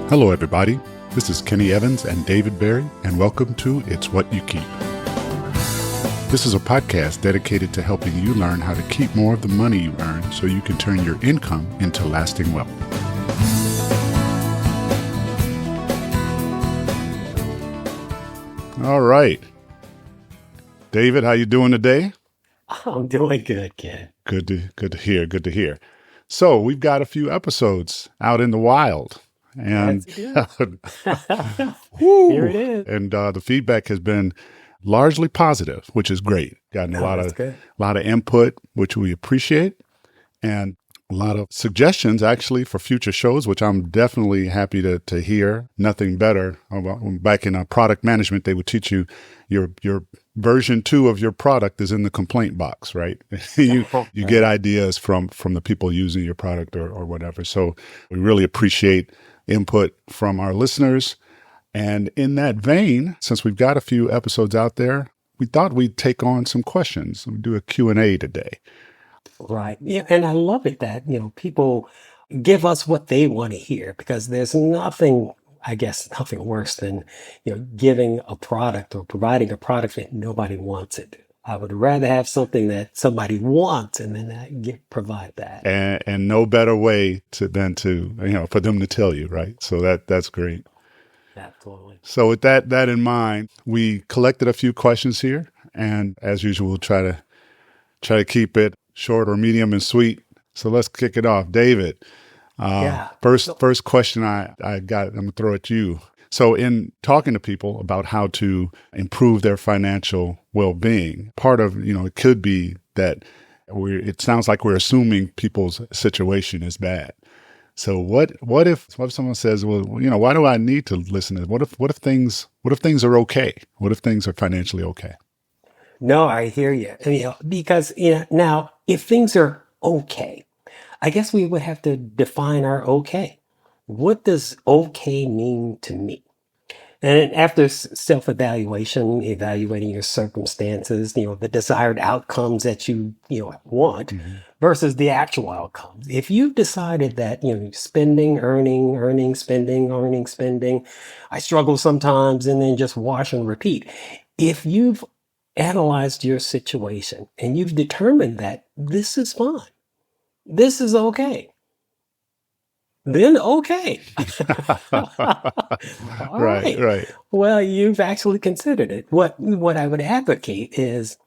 Hello, everybody. This is Kenny Evans and David Berry, and welcome to It's What You Keep. This is a podcast dedicated to helping you learn how to keep more of the money you earn so you can turn your income into lasting wealth. All right. David, how you doing today? I'm doing good, Ken. Good to hear. So we've got a few episodes out in the wild. And Here it is. And the feedback has been largely positive, which is great. Gotten a lot of input, which we appreciate, and a lot of suggestions actually for future shows, which I'm definitely happy to hear. Nothing better. Back in product management, they would teach you your version 2 of your product is in the complaint box, right? you get ideas from the people using your product or whatever. So we really appreciate input from our listeners. And in that vein, since we've got a few episodes out there, we thought we'd take on some questions. We'll do a Q&A today. Right. Yeah, and I love it that, people give us what they want to hear, because there's nothing worse than, giving a product or providing a product that nobody wants it. I would rather have something that somebody wants and then provide that. And no better way than for them to tell you, right? So that's great. Absolutely. So with that in mind, we collected a few questions here, and as usual, we'll try to keep it short or medium and sweet. So let's kick it off, David. First question I got, I'm gonna throw at you. So in talking to people about how to improve their financial well-being, part of, it could be that it sounds like we're assuming people's situation is bad. So what if someone says, well, why do I need to listen to this? What if things are okay? What if things are financially okay? No, I hear you. Because, now if things are okay, I guess we would have to define our okay. What does okay mean to me? And after self-evaluation, evaluating your circumstances, the desired outcomes that you want versus the actual outcomes. If you've decided that, spending, earning, spending, I struggle sometimes, and then just wash and repeat. If you've analyzed your situation and you've determined that this is fine, this is okay, then okay. Right. Well, you've actually considered it. What I would advocate is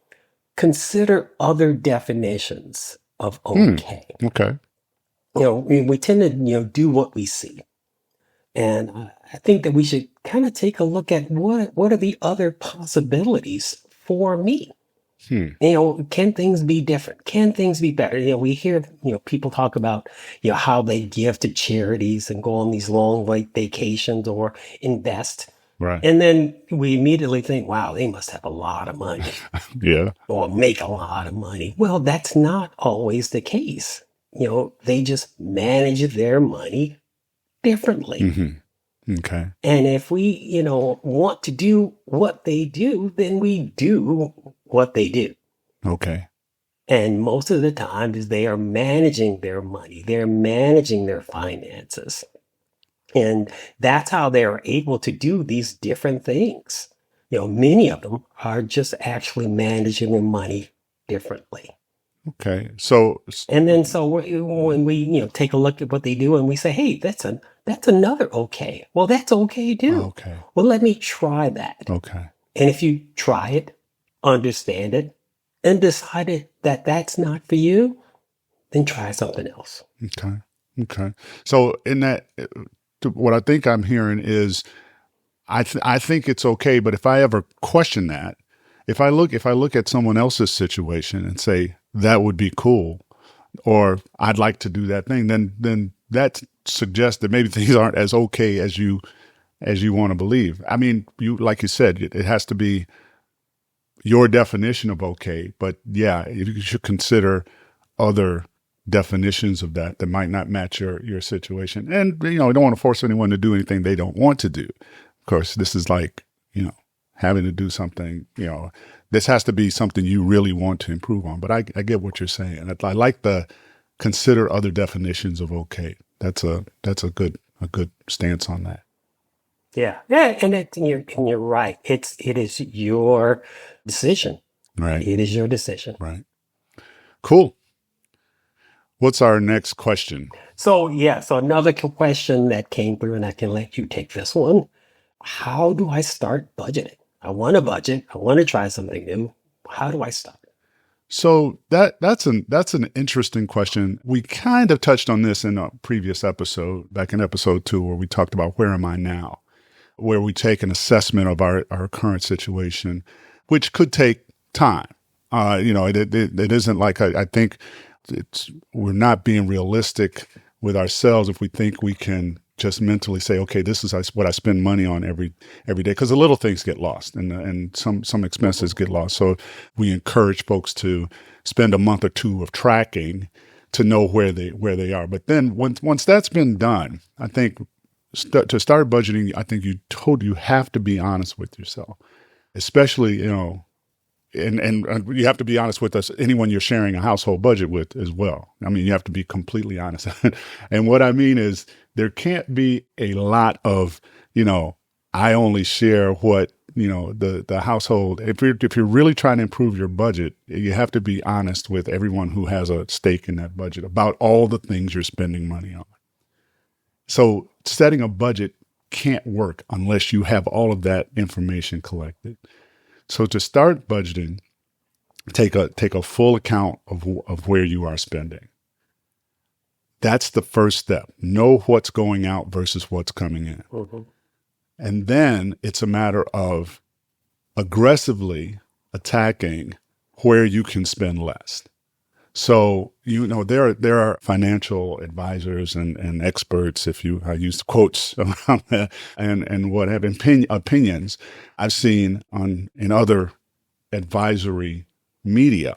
consider other definitions of okay. Okay. We tend to do what we see. And I think that we should kind of take a look at what are the other possibilities for me. Can things be different? Can things be better? We hear, people talk about, how they give to charities and go on these long vacations or invest. Right. And then we immediately think, wow, they must have a lot of money. Yeah. Or make a lot of money. Well, that's not always the case. They just manage their money differently. Mm-hmm. Okay. And if we, want to do what they do, then we do what they do. Okay. And most of the times they are managing their money. They're managing their finances. And that's how they're able to do these different things. Many of them are just actually managing their money differently. Okay. So when we take a look at what they do and we say, hey, that's another okay. Well, that's okay too. Okay. Well, let me try that. Okay. And if you try it, understand it, and decide that that's not for you, then try something else. Okay. So in that, what I think I'm hearing is, I think it's okay, but if I ever question that, if I look at someone else's situation and say that would be cool, or I'd like to do that thing, then that suggests that maybe things aren't as okay as you want to believe. I mean, like you said, it has to be your definition of okay, but yeah, you should consider other definitions of that might not match your situation. And, you don't want to force anyone to do anything they don't want to do. Of course, this is like, having to do something, this has to be something you really want to improve on. But I get what you're saying. I like the consider other definitions of okay. That's a good a good stance on that. Yeah. Yeah. And you're right. It is your decision. Right. It is your decision. Right. Cool. What's our next question? So yeah. So another question that came through, and I can let you take this one. How do I start budgeting? I want to budget. I want to try something new. How do I start? So that's an interesting question. We kind of touched on this in a previous episode, back in episode 2, where we talked about where am I now, where we take an assessment of our current situation, which could take time. It isn't like I think we're not being realistic with ourselves if we think we can just mentally say, okay, this is what I spend money on every day, because the little things get lost and some expenses get lost. So we encourage folks to spend a month or two of tracking to know where they are. But then once that's been done, I think to start budgeting, I think you have to be honest with yourself, especially and you have to be honest with anyone you're sharing a household budget with as well. I mean, you have to be completely honest. And what I mean is there can't be a lot of, I only share what, the household. If you're really trying to improve your budget, you have to be honest with everyone who has a stake in that budget about all the things you're spending money on. So setting a budget can't work unless you have all of that information collected. So to start budgeting, take a full account of where you are spending. That's the first step. Know what's going out versus what's coming in. Mm-hmm. And then it's a matter of aggressively attacking where you can spend less. So, there are financial advisors and experts, I use quotes around that, and what have opinions I've seen in other advisory media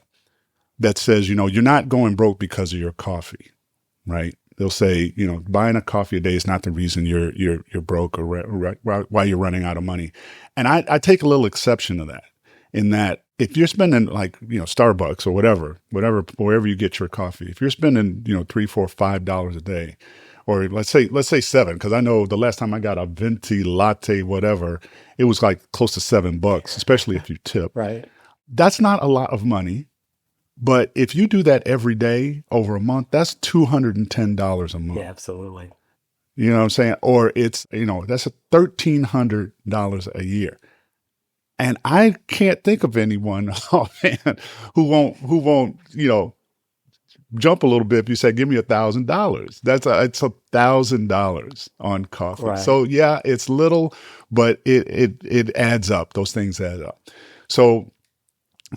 that says, you're not going broke because of your coffee, right? They'll say, buying a coffee a day is not the reason you're broke or why you're running out of money. And I take a little exception to that, in that if you're spending Starbucks or whatever, wherever you get your coffee, if you're spending, $3, $4, $5 a day, or let's say $7, because I know the last time I got a venti latte, whatever, it was like close to $7, especially if you tip. Right. That's not a lot of money. But if you do that every day over a month, that's $210 a month. Yeah, absolutely. You know what I'm saying? Or it's, that's $1,300 a year. And I can't think of anyone, who won't, jump a little bit if you say, give me $1,000. It's $1,000 on coffee. Right. So yeah, it's little, but it adds up. Those things add up. So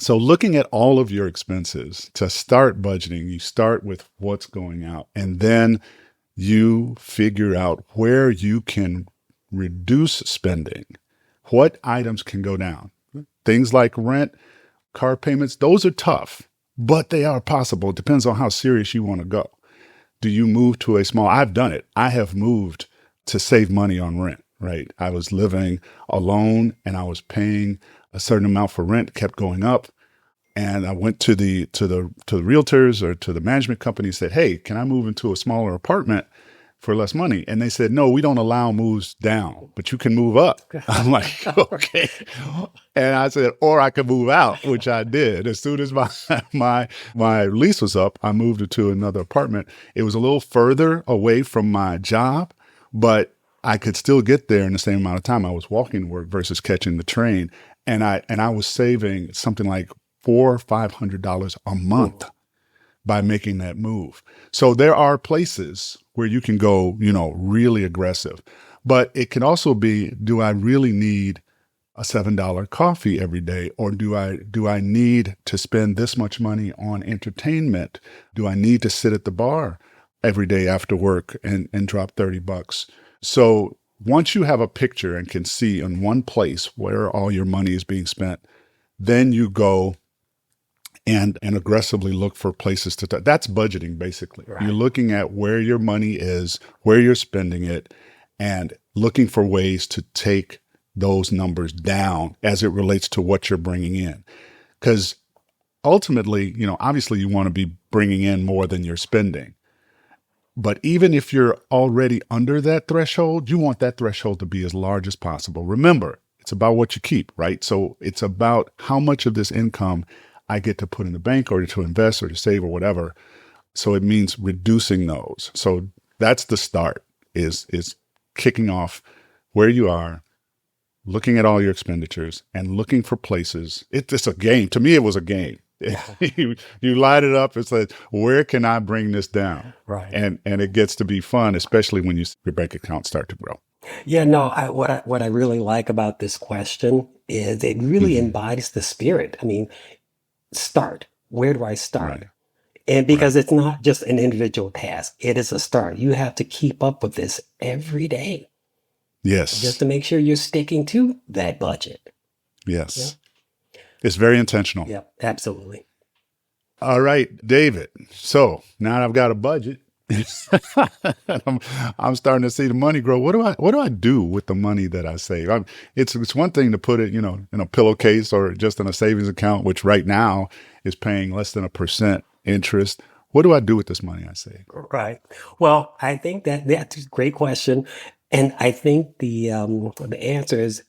looking at all of your expenses to start budgeting, you start with what's going out, and then you figure out where you can reduce spending. What items can go down? Things like rent, car payments, those are tough, but they are possible. It depends on how serious you want to go. Do you move to I've done it. I have moved to save money on rent, right? I was living alone and I was paying a certain amount for rent, kept going up. And I went to the realtors or to the management company and said, hey, can I move into a smaller apartment for less money? And they said, no, we don't allow moves down, but you can move up. I'm like, okay. And I said, or I could move out, which I did. As soon as my lease was up, I moved into another apartment. It was a little further away from my job, but I could still get there in the same amount of time. I was walking to work versus catching the train. And I was saving something like $400 or $500 a month by making that move. So there are places where you can go, really aggressive. But it can also be, do I really need a $7 coffee every day? Or do I need to spend this much money on entertainment? Do I need to sit at the bar every day after work and drop $30? So once you have a picture and can see in one place where all your money is being spent, then you go and aggressively look for places to that's budgeting, basically. Right. You're looking at where your money is, where you're spending it, and looking for ways to take those numbers down as it relates to what you're bringing in. Because ultimately, obviously you want to be bringing in more than you're spending. But even if you're already under that threshold, you want that threshold to be as large as possible. Remember, it's about what you keep, right? So it's about how much of this income I get to put in the bank or to invest or to save or whatever. So it means reducing those. So that's the start, is kicking off where you are, looking at all your expenditures and looking for places. It's a game. To me, it was a game. You light it up and say, where can I bring this down? Right. And it gets to be fun, especially when your bank accounts start to grow. Yeah, no, what I really like about this question is it really Mhm. embodies the spirit. I mean, start. Where do I start? Right. And because it's not just an individual task, it is a start. You have to keep up with this every day just Yes. to make sure you're sticking to that budget. Yeah. Yes. It's very intentional. Yep, absolutely. All right, David. So now I've got a budget. I'm, I'm starting to see the money grow. What do I do with the money that I save? It's one thing to put it, in a pillowcase or just in a savings account, which right now is paying less than 1% interest. What do I do with this money I save? Right. Well, I think that's a great question. And I think the answer is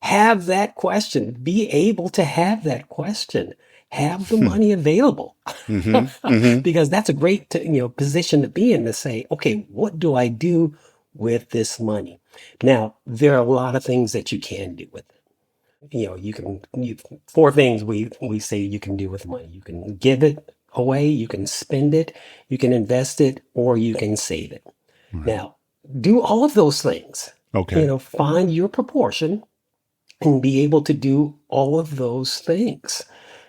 have that question, be able to have that question, have the money available, Hmm. Hmm. because that's a great, position to be in to say, okay, what do I do with this money? Now, there are a lot of things that you can do with it. Four things we say you can do with money. You can give it away, you can spend it, you can invest it, or you can save it. Right. Now, do all of those things. Okay. Find your proportion and be able to do all of those things.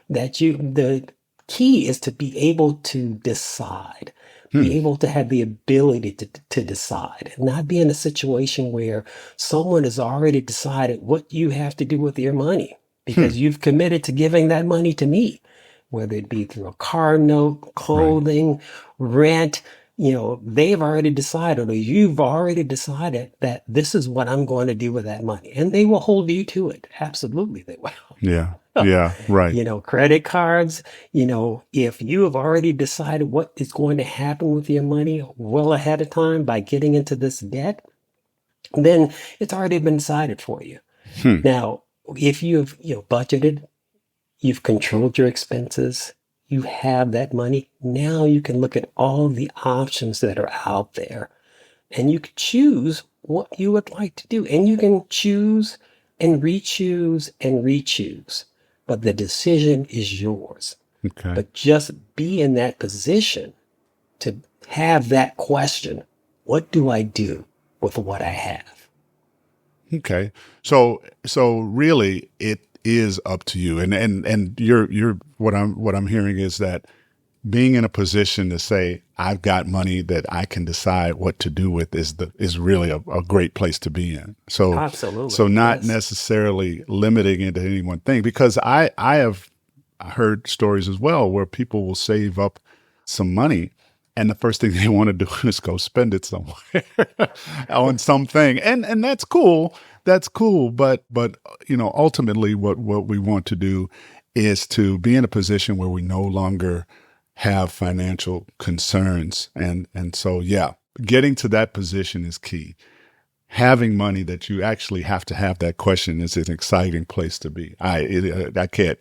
The key is to be able to decide, be able to have the ability to decide, and not be in a situation where someone has already decided what you have to do with your money because you've committed to giving that money to me, whether it be through a car note, clothing, rent. They've already decided, or you've already decided that this is what I'm going to do with that money. And they will hold you to it. Absolutely, they will. Yeah. Yeah. Right. Credit cards, if you have already decided what is going to happen with your money well ahead of time by getting into this debt, then it's already been decided for you. Now, if you've, budgeted, you've controlled your expenses, you have that money. Now you can look at all the options that are out there and you can choose what you would like to do. And you can choose and re-choose and re-choose. But the decision is yours. Okay. But just be in that position to have that question. What do I do with what I have? Okay. So really it is up to you. And you're what I'm hearing is that being in a position to say, I've got money that I can decide what to do with is really a great place to be in. So Absolutely. so not Yes. necessarily limiting it to any one thing, because I have heard stories as well where people will save up some money and the first thing they want to do is go spend it somewhere on something. And that's cool. That's cool. But ultimately what we want to do is to be in a position where we no longer have financial concerns. And so, yeah, getting to that position is key. Having money that you actually have to have that question is an exciting place to be. I can't,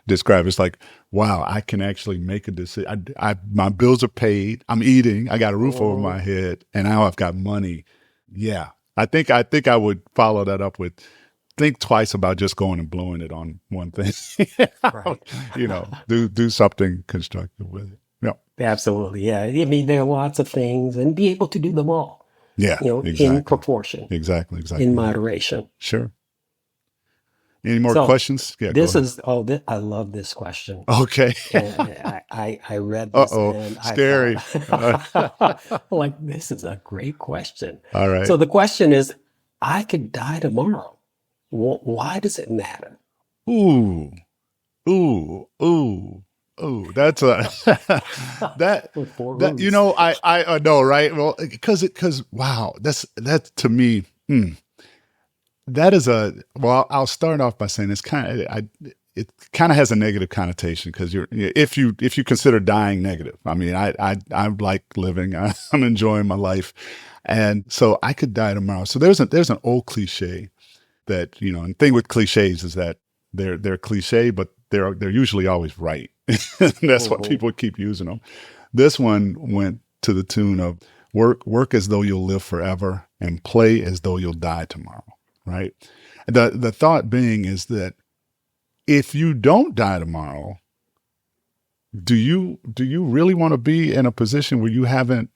describe it. It's like, wow, I can actually make a decision. My bills are paid. I'm eating. I got a roof over my head, and now I've got money. Yeah, I think I would follow that up with think twice about just going and blowing it on one thing. Right. Do something constructive with it. Yeah, Absolutely. Yeah. I mean, there are lots of things and be able to do them all, yeah, in exactly, proportion, exactly. in moderation. Sure. Any more So questions? Yeah, this go is, I love this question. ahead. Okay. And I read this and Scary. thought, like, this is a great question. All right. So the question is, I could die tomorrow. Why does it matter? Ooh, ooh, ooh, ooh. That's a that With four that rooms. I know, right? Well, because wow, that's to me. That is well. I'll start off by saying it's kind of it kind of has a negative connotation because if you consider dying negative. I mean, I like living. I'm enjoying my life, and so I could die tomorrow. So there's an old cliche that, you know, and the thing with cliches is that they're cliche, but they're usually always right. That's why Mhm. people keep using them. This one went to the tune of work as though you'll live forever and play as though you'll die tomorrow. Right. The thought being is that if you don't die tomorrow, do you really want to be in a position where you haven't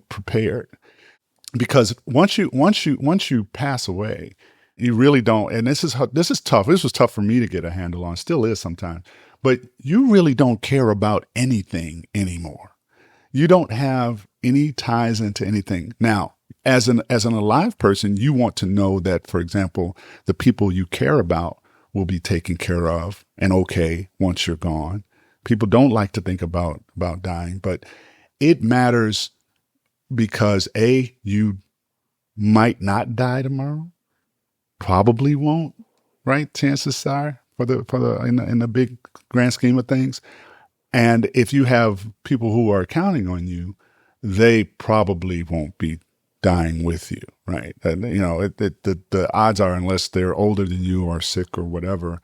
prepared? Because once you pass away, you really don't. And this is tough. This was tough for me to get a handle on. Still is sometimes. But you really don't care about anything anymore. You don't have any ties into anything. Now, as an alive person, you want to know that, for example, the people you care about will be taken care of and okay once you're gone. People don't like to think about dying, but it matters because you might not die tomorrow, probably won't, right? Chances are for the in the big grand scheme of things. And if you have people who are counting on you, they probably won't be dying with you, right? And, you know, the odds are, unless they're older than you or sick or whatever,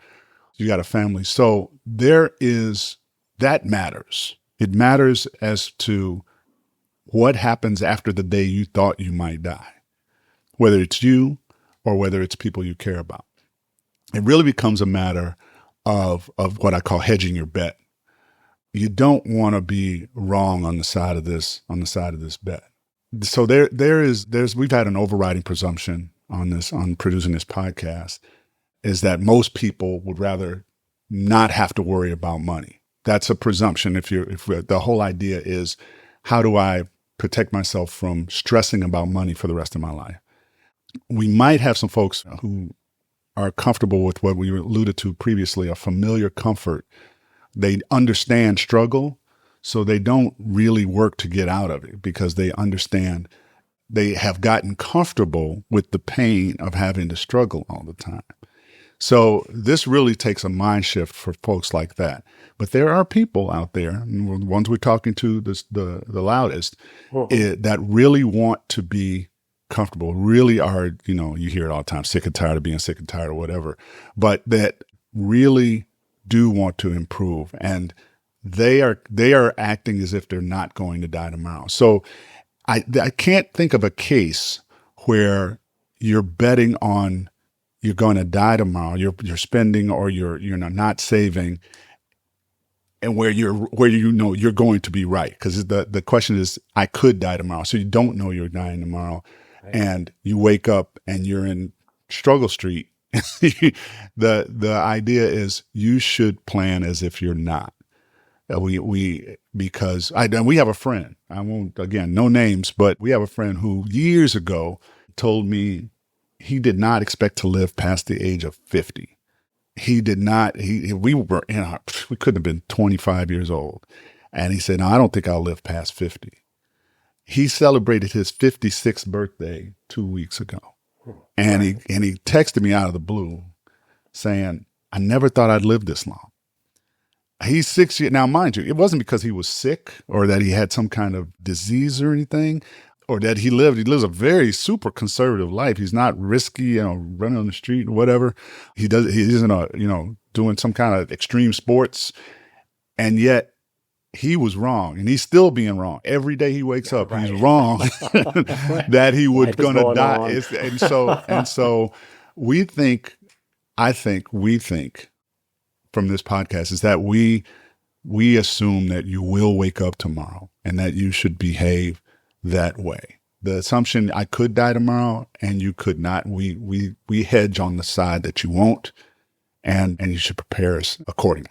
you got a family. So that matters. It matters as to what happens after the day you thought you might die, whether it's you or whether it's people you care about. It really becomes a matter of what I call hedging your bet. You don't want to be wrong on the side of this bet. So there's we've had an overriding presumption on producing this podcast, is that most people would rather not have to worry about money. That's a presumption. If the whole idea is, how do I protect myself from stressing about money for the rest of my life? We might have some folks who are comfortable with what we alluded to previously, a familiar comfort. They understand struggle, so they don't really work to get out of it because they understand, they have gotten comfortable with the pain of having to struggle all the time. So this really takes a mind shift for folks like that. But there are people out there, and the ones we're talking to the loudest, Mhm. that really want to be comfortable, really are, you hear it all the time, sick and tired of being sick and tired or whatever, but that really do want to improve. And they are acting as if they're not going to die tomorrow. So I can't think of a case where you're betting on you're going to die tomorrow. You're spending, or you're not saving, and where you're going to be right, because the question is, I could die tomorrow. So you don't know you're dying tomorrow, Right. and you wake up and you're in struggle street. The idea is you should plan as if you're not. Because we have a friend. I won't, again, no names, but we have a friend who years ago told me he did not expect to live past the age of 50. He did not. We couldn't have been 25 years old, and he said, "No, I don't think I'll live past 50." He celebrated his 56th birthday 2 weeks ago, and Right. he texted me out of the blue saying, "I never thought I'd live this long." He's 6 years now, mind you. It wasn't because he was sick or that he had some kind of disease or anything, or that he lives a very super conservative life. He's not risky, running on the street or whatever. He isn't doing some kind of extreme sports, and yet he was wrong, and he's still being wrong. Every day he wakes Yeah, up, he's right. wrong that he would Life is gonna going die. on. And so we think, I think we think from this podcast is that we assume that you will wake up tomorrow and that you should behave that way. The assumption, I could die tomorrow and you could not, we hedge on the side that you won't, and you should prepare us accordingly.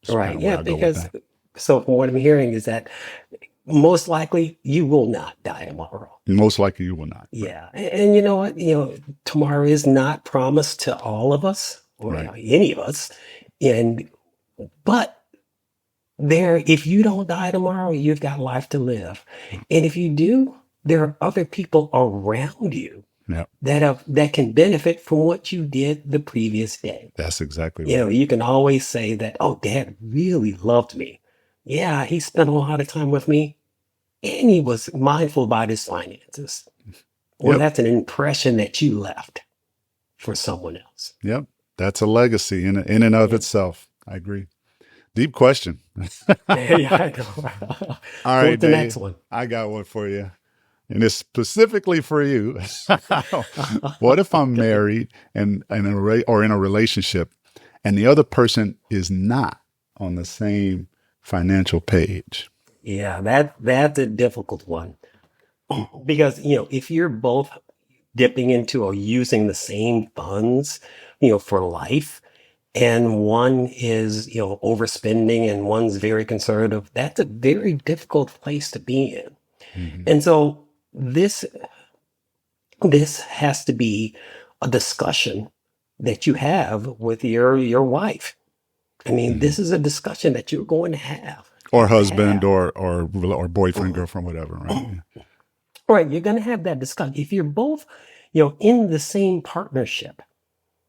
That's kind Right. of where Yeah, I go with because that. so from what I'm hearing is that most likely you will not die tomorrow. Most likely you will not. Right. Yeah. And you know what? Tomorrow is not promised to all of us or Right. any of us. And but if you don't die tomorrow, you've got life to live. And if you do, there are other people around you Yeah. that can benefit from what you did the previous day. That's exactly You right. know, you can always say that, oh, dad really loved me. Yeah, he spent a lot of time with me and he was mindful about his finances. Well, Yep. that's an impression that you left for someone else. Yep. That's a legacy in and of Yeah, itself. I agree. Deep question. yeah, I know. All Go right, with the next Dave. one. I got one for you. And it's specifically for you. What if I'm Okay. married or in a relationship and the other person is not on the same financial page? Yeah, that's a difficult one because if you're both dipping into or using the same funds, for life, and one is overspending and one's very conservative, that's a very difficult place to be in. Hmm. And so this has to be a discussion that you have with your wife. I mean, Hmm. this is a discussion that you're going to have Or husband have. or boyfriend, girlfriend, whatever, right? Right, you're going to have that discussion if you're both in the same partnership.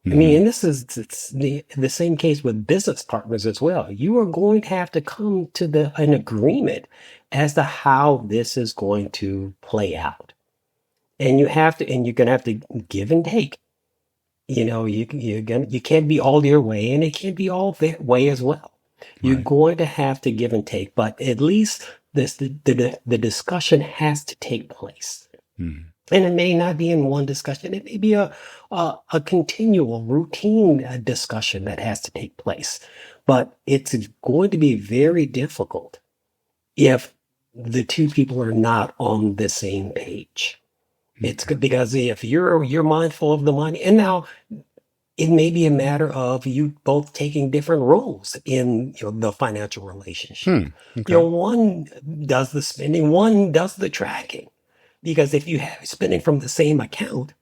I mean, Hmm. and this is it's the same case with business partners as well. You are going to have to come to an agreement as to how this is going to play out. And you're gonna have to give and take. You can't be all your way, and it can't be all their way as well. You're Right. going to have to give and take, but at least the discussion has to take place. Hmm. And it may not be in one discussion. It may be a continual routine discussion that has to take place. But it's going to be very difficult if the two people are not on the same page. It's good because if you're mindful of the money, and now it may be a matter of you both taking different roles in the financial relationship. Hmm. Okay. One does the spending, one does the tracking. Because if you have spending from the same account,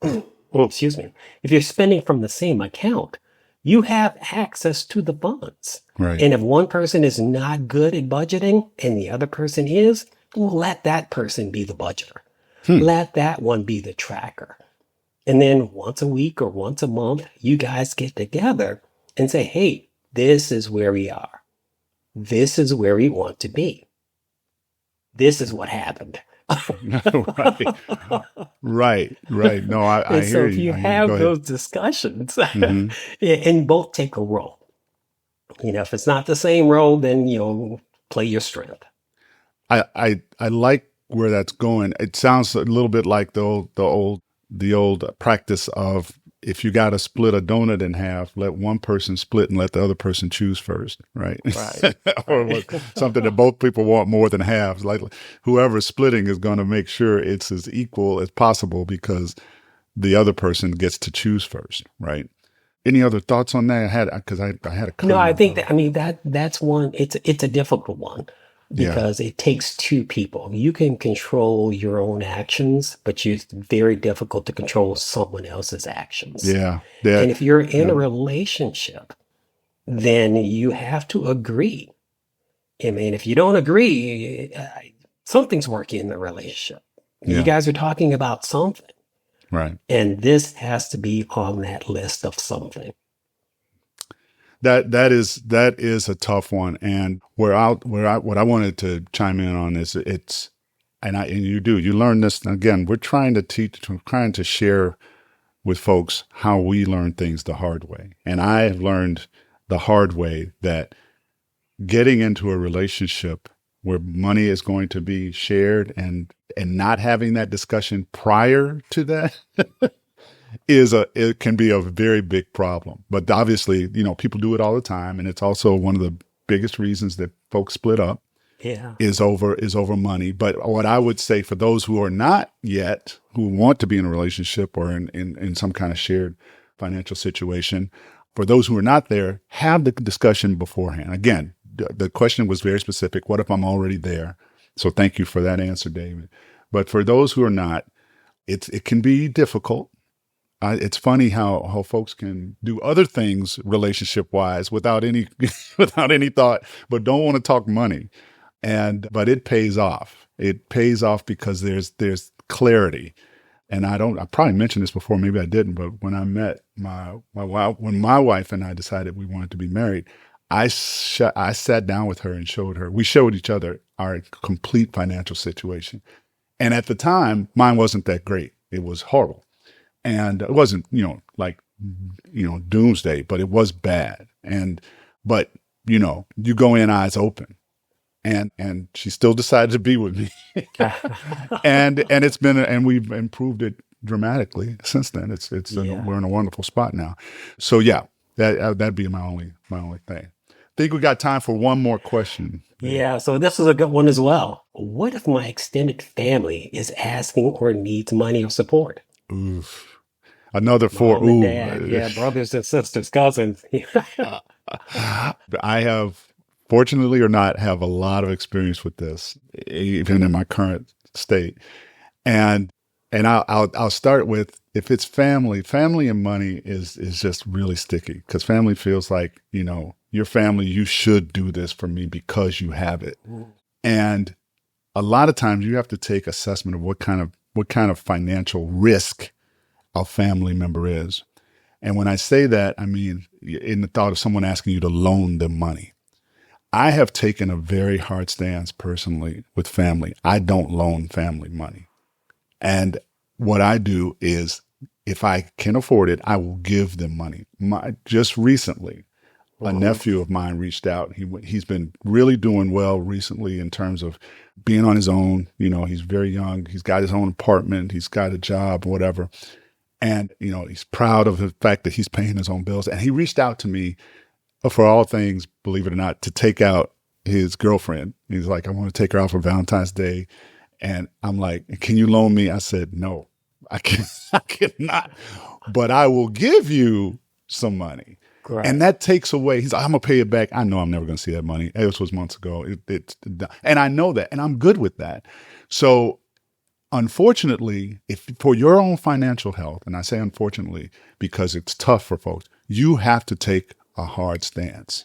well, excuse me, if you're spending from the same account, you have access to the funds. Right. And if one person is not good at budgeting and the other person is, well, let that person be the budgeter. Hmm. Let that one be the tracker. And then once a week or once a month, you guys get together and say, hey, this is where we are. This is where we want to be. This is what happened. Right. Right. Right. No, I And so hear if you. you I hear you. Go have ahead. those discussions Hmm. and both take a role, if it's not the same role, then play your strength. I like where that's going. It sounds a little bit like the old practice of if you got to split a donut in half, let one person split and let the other person choose first, right? Right. Or Right. something that both people want more than half. Like whoever's splitting is going to make sure it's as equal as possible because the other person gets to choose first, right? Any other thoughts on that? I had a No, I comment think though. that, I mean, that's one, it's a difficult one Yeah. because it takes two people. You can control your own actions, but it's very difficult to control someone else's actions. Yeah. And That. if you're in a Yep. relationship, then you have to agree. I mean, if you don't agree, something's working in the relationship. You Yeah. guys are talking about something, Right. and this has to be on that list of something. That is a tough one, and what I wanted to chime in on is it's and you learn this again. We're trying to share with folks how we learn things the hard way, and I have learned the hard way that getting into a relationship where money is going to be shared and not having that discussion prior to that it can be a very big problem. But obviously, people do it all the time, and it's also one of the biggest reasons that folks split up Yeah. is over money. But what I would say for those who are not yet, who want to be in a relationship or in some kind of shared financial situation, for those who are not there, have the discussion beforehand. Again, the question was very specific. What if I'm already there? So thank you for that answer, David. But for those who are not, it can be difficult. It's funny how folks can do other things relationship wise without any without any thought, but don't want to talk money. But it pays off. It pays off because there's clarity. And I probably mentioned this before, maybe I didn't, but when I met when my wife and I decided we wanted to be married, I sat down with her and we showed each other our complete financial situation. And at the time, mine wasn't that great. It was horrible. And it wasn't, doomsday, but it was bad. But you go in eyes open. And she still decided to be with me. and we've improved it dramatically since then. We're in a wonderful spot now. So yeah, that'd be my only thing. I think we got time for one more question. Yeah, so this is a good one as well. What if my extended family is asking or needs money or support? Oof. Another four. Mom and Ooh. dad, yeah, brothers and sisters, cousins. I have, fortunately or not, have a lot of experience with this, even in my current state. And I'll start with, if it's family and money is just really sticky, because family feels like, your family, you should do this for me because you have it. And a lot of times you have to take assessment of what kind of financial risk a family member is. And when I say that, I mean, in the thought of someone asking you to loan them money. I have taken a very hard stance personally with family. I don't loan family money. And what I do is, if I can afford it, I will give them money. Just recently, a nephew of mine reached out. He's been really doing well recently in terms of being on his own. He's very young. He's got his own apartment. He's got a job, whatever. And, he's proud of the fact that he's paying his own bills. And he reached out to me, for all things, believe it or not, to take out his girlfriend. He's like, I want to take her out for Valentine's Day. And I'm like, can you loan me? I said, no, I cannot, but I will give you some money. Correct. And that takes away, he's like, I'm going to pay it back. I know I'm never going to see that money. This was months ago. And I know that, and I'm good with that. So unfortunately, if for your own financial health, and I say unfortunately because it's tough for folks, you have to take a hard stance.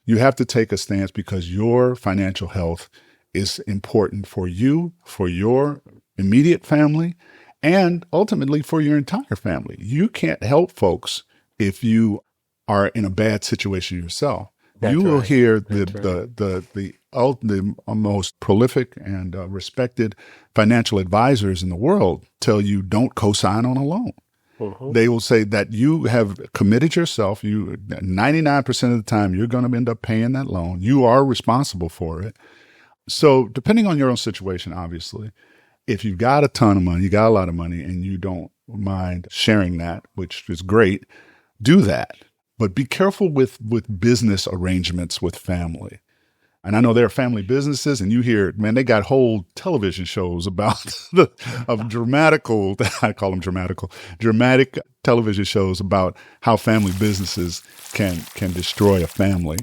You have to take a stance because your financial health is important for you, for your immediate family, and ultimately for your entire family. You can't help folks if you are in a bad situation yourself. That's you will right. hear the most prolific and respected financial advisors in the world tell you don't co-sign on a loan. Mm-hmm. They will say that you have committed yourself. 99% of the time, you're going to end up paying that loan. You are responsible for it. So depending on your own situation, obviously, if you've got a ton of money, you got a lot of money, and you don't mind sharing that, which is great, do that. But be careful with business arrangements with family. And I know there are family businesses, and you hear, man, they got whole television shows about dramatic television shows about how family businesses can destroy a family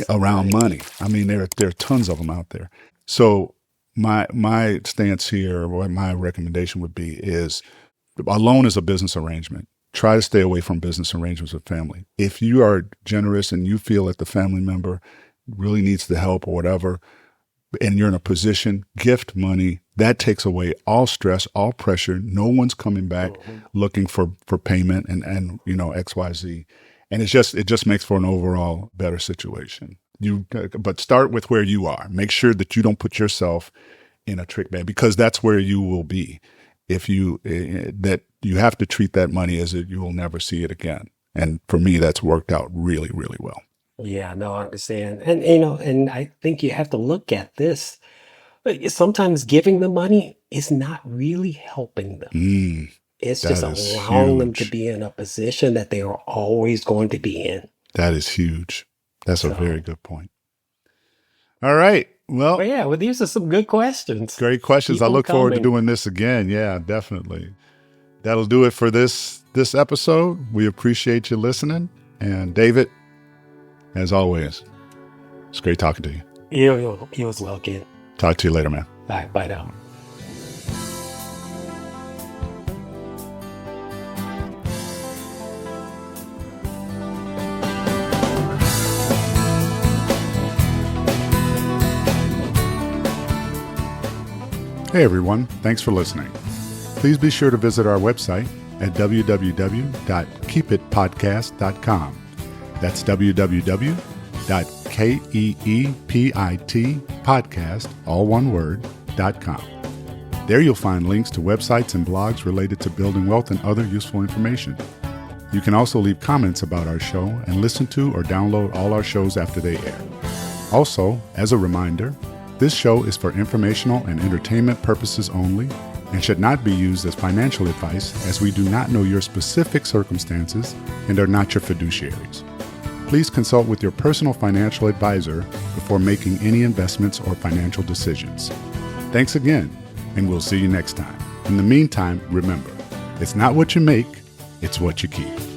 around money. I mean, there are tons of them out there. So my stance here, or my recommendation would be, is a loan is a business arrangement. Try to stay away from business arrangements with family. If you are generous and you feel that the family member really needs the help or whatever, and you're in a position, gift money. That takes away all stress, all pressure. No one's coming back looking for payment and XYZ. And it just makes for an overall better situation. But start with where you are. Make sure that you don't put yourself in a trick bag, because that's where you will be if that you have to treat that money as if you will never see it again. And for me, that's worked out really, really well. Yeah, no, I understand. And, and I think you have to look at this. Sometimes giving the money is not really helping them. It's just allowing them to be in a position that they are always going to be in. That is huge. That's a very good point. All right. Well, these are some good questions. Great questions. I look forward to doing this again. Yeah, definitely. That'll do it for this episode. We appreciate you listening. And David, as always, it's great talking to you. You as well, kid. Talk to you later, man. All right, bye now. Hey everyone, thanks for listening. Please be sure to visit our website at www.keepitpodcast.com. That's www.keepitpodcast, all one word, .com. There you'll find links to websites and blogs related to building wealth and other useful information. You can also leave comments about our show and listen to or download all our shows after they air. Also, as a reminder, this show is for informational and entertainment purposes only and should not be used as financial advice, as we do not know your specific circumstances and are not your fiduciaries. Please consult with your personal financial advisor before making any investments or financial decisions. Thanks again, and we'll see you next time. In the meantime, remember, it's not what you make, it's what you keep.